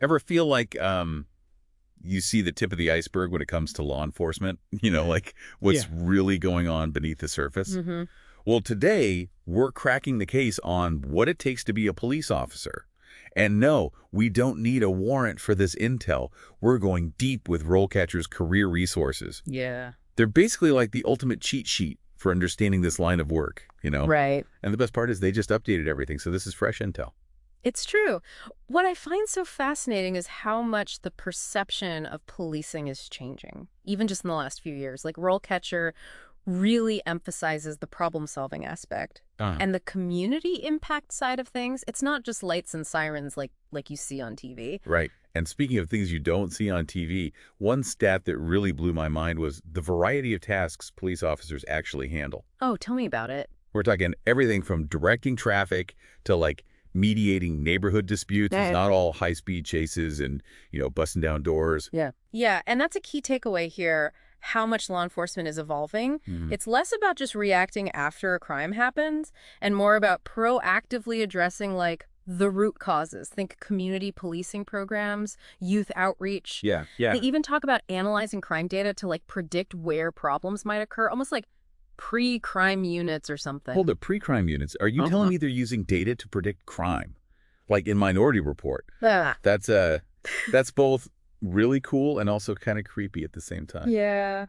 Ever feel like you see the tip of the iceberg when it comes to law enforcement? Like Yeah. what's really going on beneath the surface? Mm-hmm. Well, today we're cracking the case on what it takes to be a police officer. And no, we don't need a warrant for this intel. We're going deep with RoleCatcher's career resources. Yeah. They're basically like the ultimate cheat sheet for understanding this line of work. Right. And the best part is they just updated everything, so this is fresh intel. It's true. What I find so fascinating is how much the perception of policing is changing, even just in the last few years. Like RoleCatcher really emphasizes the problem-solving aspect. And the community impact side of things, it's not just lights and sirens like you see on TV. Right. And speaking of things you don't see on TV, one stat that really blew my mind was the variety of tasks police officers actually handle. Oh, tell me about it. We're talking everything from directing traffic to like mediating neighborhood disputes. It's not all high-speed chases and, busting down doors. Yeah. Yeah, and that's a key takeaway here, how much law enforcement is evolving. It's less about just reacting after a crime happens and more about proactively addressing like the root causes. Think community policing programs, youth outreach. Yeah. They even talk about analyzing crime data to like predict where problems might occur, almost like pre-crime units or something. Hold up, pre-crime units. Are you telling me they're using data to predict crime? Like in Minority Report. That's both really cool and also kind of creepy at the same time. Yeah.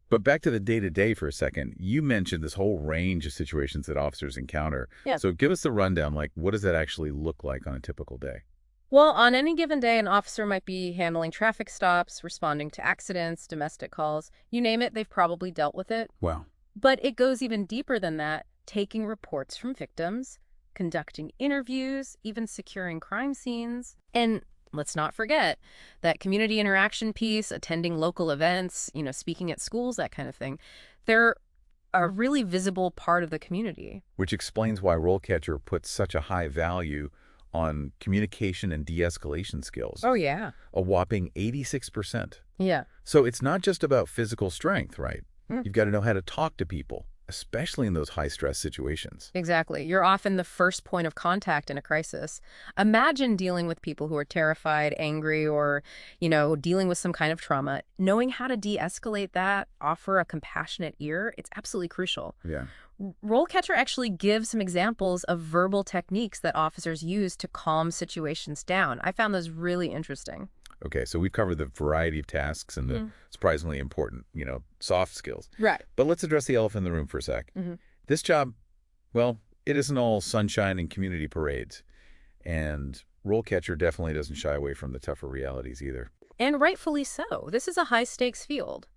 But back to the day-to-day for a second. You mentioned this whole range of situations that officers encounter. Yeah. So give us the rundown. Like, what does that actually look like on a typical day? Well, on any given day, an officer might be handling traffic stops, responding to accidents, domestic calls. You name it, they've probably dealt with it. Wow. But it goes even deeper than that, taking reports from victims, conducting interviews, even securing crime scenes. And let's not forget that community interaction piece, attending local events, speaking at schools, that kind of thing. They're a really visible part of the community. Which explains why RoleCatcher puts such a high value on communication and de-escalation skills. Oh, yeah. A whopping 86%. Yeah. So it's not just about physical strength, right? You've got to know how to talk to people, especially in those high-stress situations. Exactly. You're often the first point of contact in a crisis. Imagine dealing with people who are terrified, angry, or, dealing with some kind of trauma. Knowing how to de-escalate that, offer a compassionate ear, it's absolutely crucial. Yeah. RoleCatcher actually gives some examples of verbal techniques that officers use to calm situations down. I found those really interesting. Okay, so we've covered the variety of tasks and the surprisingly important, soft skills. Right. But let's address the elephant in the room for a sec. This job, well, it isn't all sunshine and community parades. And RoleCatcher definitely doesn't shy away from the tougher realities either. And rightfully so. This is a high-stakes field.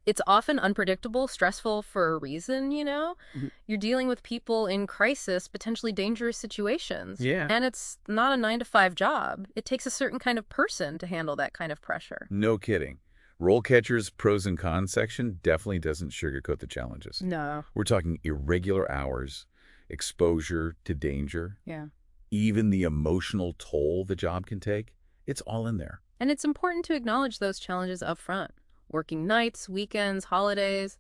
It's often unpredictable, stressful for a reason, You're dealing with people in crisis, potentially dangerous situations. Yeah. And it's not a 9-to-5 job. It takes a certain kind of person to handle that kind of pressure. No kidding. RoleCatcher's pros and cons section definitely doesn't sugarcoat the challenges. No. We're talking irregular hours, exposure to danger, Yeah. even the emotional toll the job can take. It's all in there. And it's important to acknowledge those challenges up front. Working nights, weekends, holidays.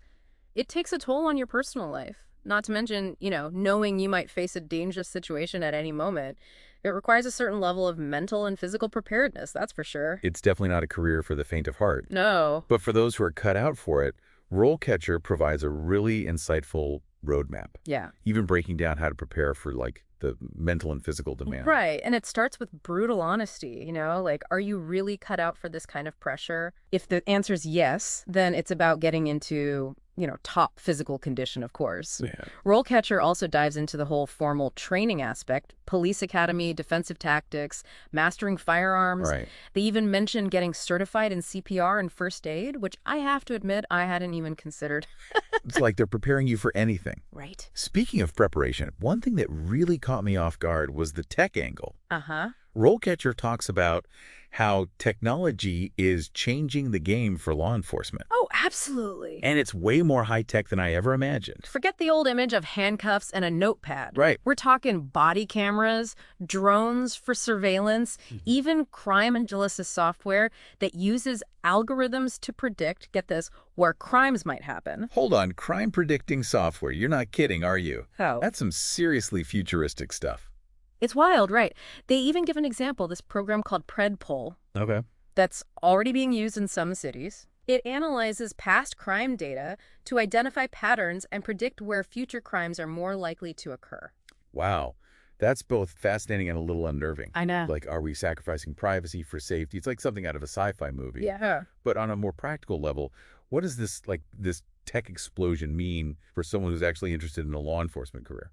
It takes a toll on your personal life. Not to mention, knowing you might face a dangerous situation at any moment. It requires a certain level of mental and physical preparedness, that's for sure. It's definitely not a career for the faint of heart. No. But for those who are cut out for it, RoleCatcher provides a really insightful roadmap. Yeah. Even breaking down how to prepare for, the mental and physical demand. Right. And it starts with brutal honesty, are you really cut out for this kind of pressure? If the answer is yes, then it's about getting into, top physical condition, of course. Yeah. RoleCatcher also dives into the whole formal training aspect, police academy, defensive tactics, mastering firearms. Right. They even mention getting certified in CPR and first aid, which I have to admit I hadn't even considered. It's like they're preparing you for anything. Right. Speaking of preparation, one thing that really caught me off guard was the tech angle. Uh-huh. RoleCatcher talks about how technology is changing the game for law enforcement. Oh, absolutely. And it's way more high-tech than I ever imagined. Forget the old image of handcuffs and a notepad. Right. We're talking body cameras, drones for surveillance, even crime analysis software that uses algorithms to predict, get this, where crimes might happen. Hold on, crime predicting software. You're not kidding, are you? Oh. That's some seriously futuristic stuff. It's wild, right? They even give an example, this program called PredPol Okay. that's already being used in some cities. It analyzes past crime data to identify patterns and predict where future crimes are more likely to occur. Wow. That's both fascinating and a little unnerving. I know. Like, are we sacrificing privacy for safety? It's like something out of a sci-fi movie. Yeah. But on a more practical level, what does this tech explosion mean for someone who's actually interested in a law enforcement career?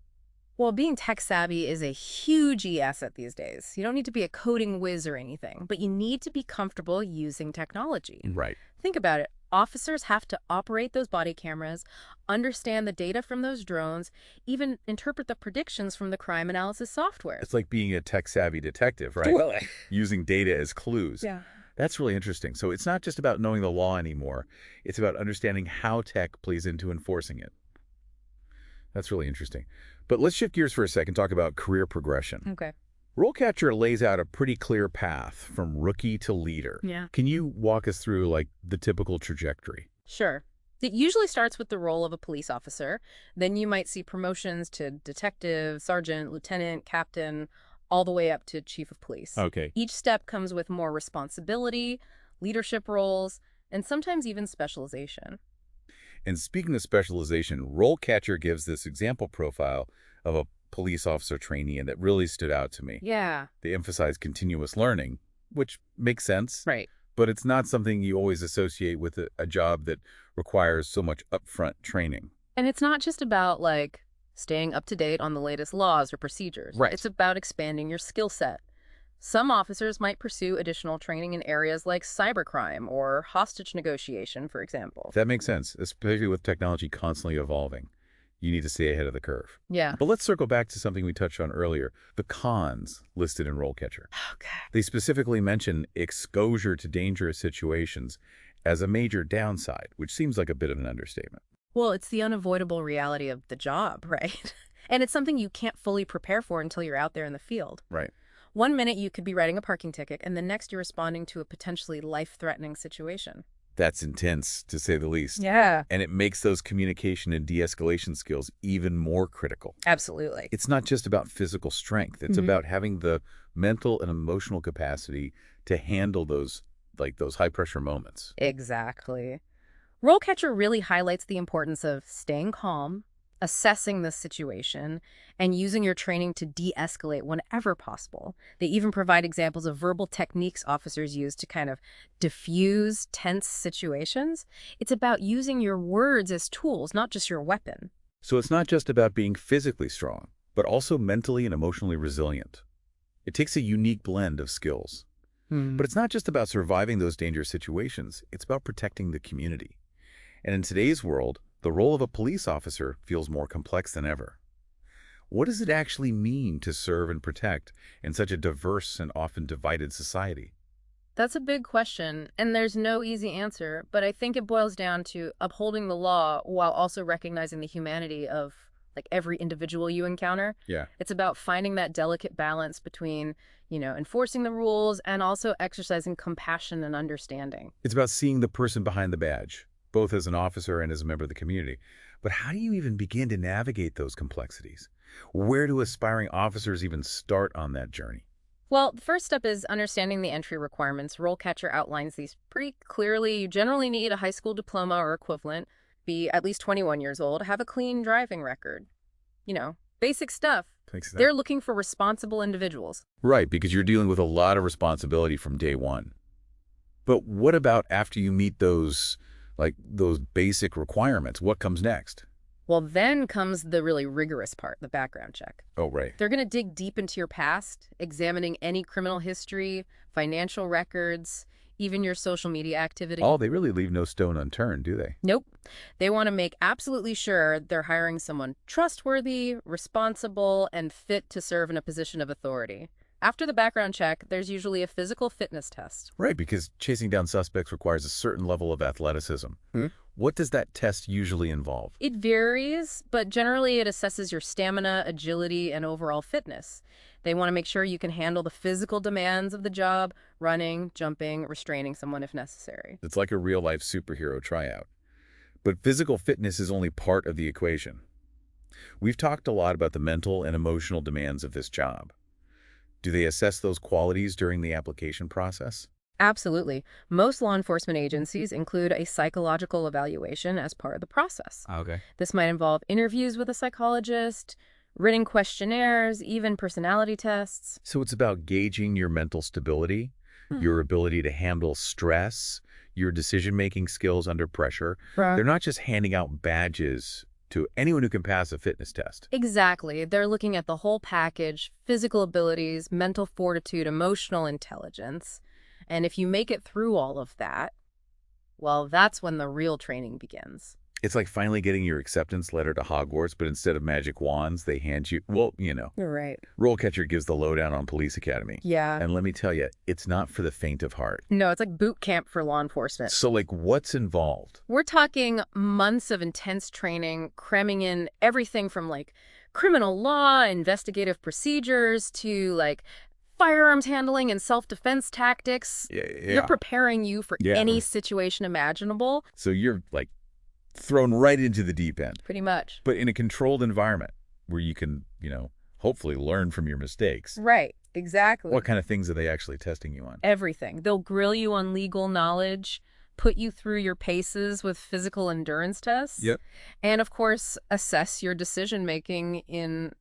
Well, being tech savvy is a huge asset these days. You don't need to be a coding whiz or anything, but you need to be comfortable using technology. Right. Think about it. Officers have to operate those body cameras, understand the data from those drones, even interpret the predictions from the crime analysis software. It's like being a tech-savvy detective, right? Well, Using data as clues. yeah. That's really interesting. So it's not just about knowing the law anymore. It's about understanding how tech plays into enforcing it. That's really interesting. But let's shift gears for a second, talk about career progression. Okay. RoleCatcher lays out a pretty clear path from rookie to leader. Yeah. Can you walk us through, like, the typical trajectory? Sure. It usually starts with the role of a police officer. Then you might see promotions to detective, sergeant, lieutenant, captain, all the way up to chief of police. Okay. Each step comes with more responsibility, leadership roles, and sometimes even specialization. And speaking of specialization, RoleCatcher gives this example profile of a police officer trainee, and that really stood out to me. Yeah. They emphasize continuous learning, which makes sense, Right. but it's not something you always associate with a job that requires so much upfront training. And it's not just about, like, staying up to date on the latest laws or procedures. Right. It's about expanding your skill set. Some officers might pursue additional training in areas like cybercrime or hostage negotiation, for example. That makes sense, especially with technology constantly evolving. You need to stay ahead of the curve. Yeah. But let's circle back to something we touched on earlier, the cons listed in RoleCatcher. Okay. They specifically mention exposure to dangerous situations as a major downside, which seems like a bit of an understatement. Well, it's the unavoidable reality of the job, right? And it's something you can't fully prepare for until you're out there in the field. Right. One minute you could be writing a parking ticket, and the next you're responding to a potentially life-threatening situation. That's intense, to say the least. Yeah. And it makes those communication and de-escalation skills even more critical. Absolutely. It's not just about physical strength. It's about having the mental and emotional capacity to handle those high-pressure moments. Exactly. RoleCatcher really highlights the importance of staying calm, assessing the situation, and using your training to de-escalate whenever possible. They even provide examples of verbal techniques officers use to kind of diffuse tense situations. It's about using your words as tools, not just your weapon. So it's not just about being physically strong, but also mentally and emotionally resilient. It takes a unique blend of skills. But it's not just about surviving those dangerous situations. It's about protecting the community. And in today's world, the role of a police officer feels more complex than ever. What does it actually mean to serve and protect in such a diverse and often divided society? That's a big question, and there's no easy answer, but I think it boils down to upholding the law while also recognizing the humanity of every individual you encounter. Yeah. It's about finding that delicate balance between, enforcing the rules and also exercising compassion and understanding. It's about seeing the person behind the badge, both as an officer and as a member of the community. But how do you even begin to navigate those complexities? Where do aspiring officers even start on that journey? Well, the first step is understanding the entry requirements. RoleCatcher outlines these pretty clearly. You generally need a high school diploma or equivalent, be at least 21 years old, have a clean driving record. Basic stuff. They're looking for responsible individuals. Right, because you're dealing with a lot of responsibility from day one. But what about after you meet those basic requirements? What comes next? Well, then comes the really rigorous part, the background check. Oh, right. They're going to dig deep into your past, examining any criminal history, financial records, even your social media activity. Oh, they really leave no stone unturned, do they? Nope. They want to make absolutely sure they're hiring someone trustworthy, responsible, and fit to serve in a position of authority. After the background check, there's usually a physical fitness test. Right, because chasing down suspects requires a certain level of athleticism. What does that test usually involve? It varies, but generally it assesses your stamina, agility, and overall fitness. They want to make sure you can handle the physical demands of the job, running, jumping, restraining someone if necessary. It's like a real-life superhero tryout. But physical fitness is only part of the equation. We've talked a lot about the mental and emotional demands of this job. Do they assess those qualities during the application process? Absolutely. Most law enforcement agencies include a psychological evaluation as part of the process. Okay. This might involve interviews with a psychologist, written questionnaires, even personality tests. So it's about gauging your mental stability, your ability to handle stress, your decision-making skills under pressure. Right. They're not just handing out badges to anyone who can pass a fitness test. Exactly. They're looking at the whole package: physical abilities, mental fortitude, emotional intelligence. And if you make it through all of that, well, that's when the real training begins. It's like finally getting your acceptance letter to Hogwarts, but instead of magic wands, they hand you, well, You're right. RoleCatcher gives the lowdown on Police Academy. Yeah. And let me tell you, it's not for the faint of heart. No, it's like boot camp for law enforcement. So, like, what's involved? We're talking months of intense training, cramming in everything from like criminal law, investigative procedures to like firearms handling and self-defense tactics. They're preparing you for any situation imaginable. So you're, like, thrown right into the deep end, Pretty much. but in a controlled environment where you can, hopefully learn from your mistakes. Right. Exactly. What kind of things are they actually testing you on? Everything. They'll grill you on legal knowledge, put you through your paces with physical endurance tests. Yep. And of course, assess your decision-making in,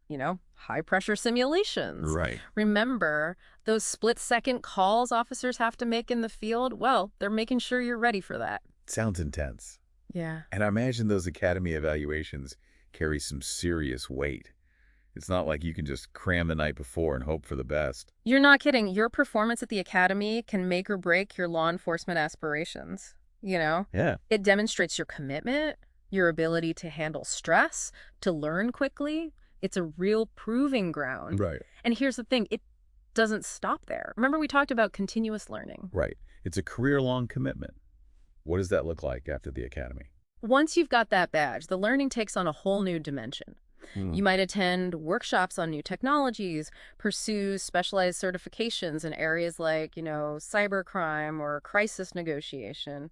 high-pressure simulations. Right. Remember, those split-second calls officers have to make in the field? Well, they're making sure you're ready for that. Sounds intense. Yeah. And I imagine those academy evaluations carry some serious weight. It's not like you can just cram the night before and hope for the best. You're not kidding. Your performance at the academy can make or break your law enforcement aspirations. Yeah. It demonstrates your commitment, your ability to handle stress, to learn quickly. It's a real proving ground. Right. And here's the thing, it doesn't stop there. Remember we talked about continuous learning. Right. It's a career-long commitment. What does that look like after the academy? Once you've got that badge, the learning takes on a whole new dimension. You might attend workshops on new technologies, pursue specialized certifications in areas like, cybercrime or crisis negotiation.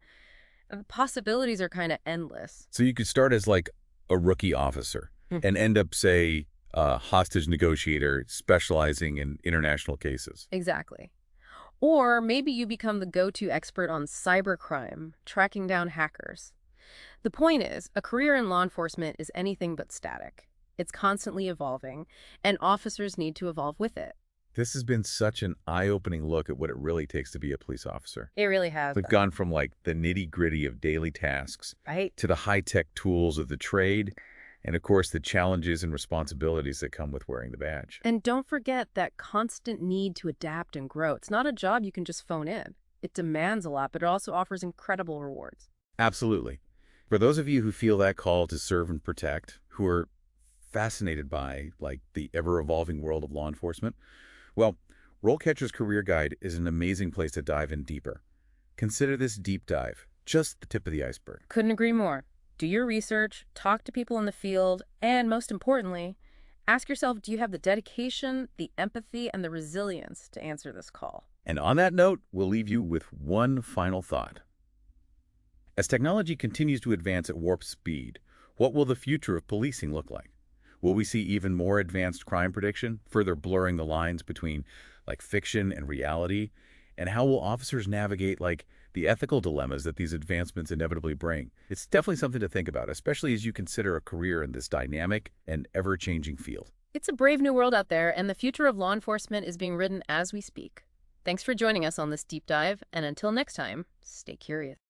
The possibilities are kind of endless. So you could start as like a rookie officer and end up, say, a hostage negotiator specializing in international cases. Exactly. Or maybe you become the go-to expert on cybercrime, tracking down hackers. The point is, a career in law enforcement is anything but static. It's constantly evolving, and officers need to evolve with it. This has been such an eye-opening look at what it really takes to be a police officer. It really has. We've gone from like the nitty-gritty of daily tasks Right? to the high-tech tools of the trade, and of course the challenges and responsibilities that come with wearing the badge. And don't forget that constant need to adapt and grow. It's not a job you can just phone in. It demands a lot, but it also offers incredible rewards. Absolutely. For those of you who feel that call to serve and protect, who are fascinated by like the ever-evolving world of law enforcement, well, RoleCatcher's Career Guide is an amazing place to dive in deeper. Consider this deep dive just the tip of the iceberg. Couldn't agree more. Do your research, talk to people in the field, and most importantly, ask yourself, do you have the dedication, the empathy, and the resilience to answer this call? And on that note, we'll leave you with one final thought. As technology continues to advance at warp speed, what will the future of policing look like? Will we see even more advanced crime prediction, further blurring the lines between like fiction and reality? And how will officers navigate like the ethical dilemmas that these advancements inevitably bring? It's definitely something to think about, especially as you consider a career in this dynamic and ever-changing field. It's a brave new world out there, and the future of law enforcement is being written as we speak. Thanks for joining us on this deep dive, and until next time, stay curious.